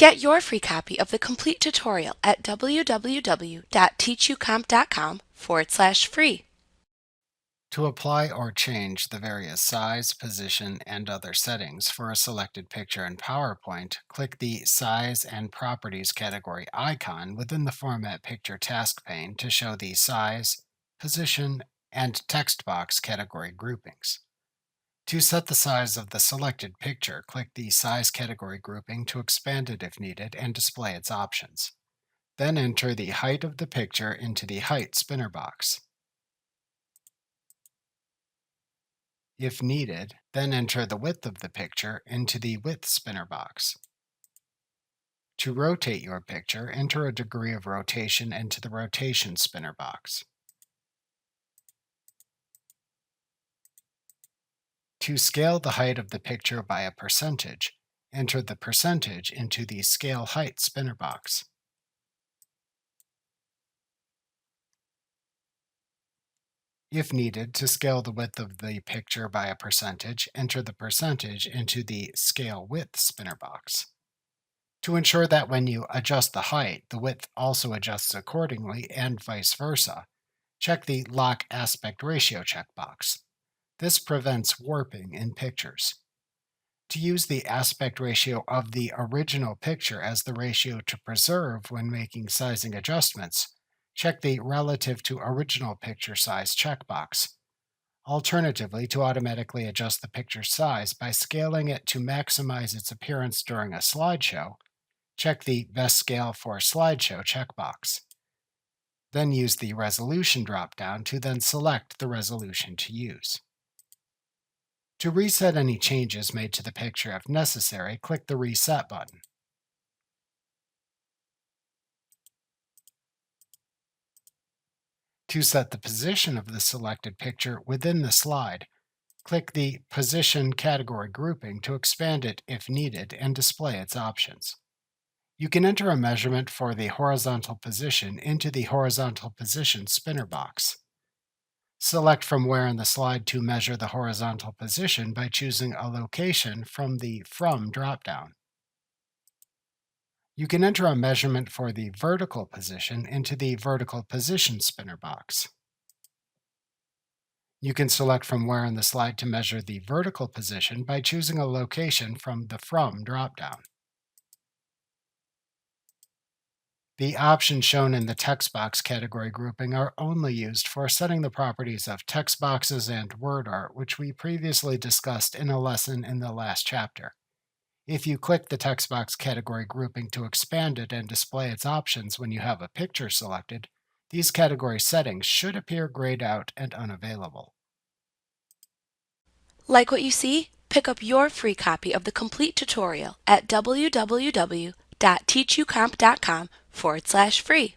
Get your free copy of the complete tutorial at www.teachucomp.com/free. To apply or change the various size, position, and other settings for a selected picture in PowerPoint, click the Size and Properties category icon within the Format Picture task pane to show the size, position, and text box category groupings. To set the size of the selected picture, click the Size category grouping to expand it if needed and display its options. Then enter the height of the picture into the Height spinner box. If needed, then enter the width of the picture into the Width spinner box. To rotate your picture, enter a degree of rotation into the Rotation spinner box. To scale the height of the picture by a percentage, enter the percentage into the Scale Height spinner box. If needed, to scale the width of the picture by a percentage, enter the percentage into the Scale Width spinner box. To ensure that when you adjust the height, the width also adjusts accordingly and vice versa, check the Lock Aspect Ratio checkbox. This prevents warping in pictures. To use the aspect ratio of the original picture as the ratio to preserve when making sizing adjustments, check the Relative to Original Picture Size checkbox. Alternatively, to automatically adjust the picture's size by scaling it to maximize its appearance during a slideshow, check the Best Scale for Slideshow checkbox. Then use the Resolution drop-down to then select the resolution to use. To reset any changes made to the picture if necessary, click the Reset button. To set the position of the selected picture within the slide, click the Position category grouping to expand it if needed and display its options. You can enter a measurement for the horizontal position into the Horizontal Position spinner box. Select from where in the slide to measure the horizontal position by choosing a location from the From dropdown. You can enter a measurement for the vertical position into the Vertical Position spinner box. You can select from where in the slide to measure the vertical position by choosing a location from the From dropdown. The options shown in the text box category grouping are only used for setting the properties of text boxes and word art, which we previously discussed in a lesson in the last chapter. If you click the text box category grouping to expand it and display its options when you have a picture selected, these category settings should appear grayed out and unavailable. Like what you see? Pick up your free copy of the complete tutorial at www.teachucomp.com/free.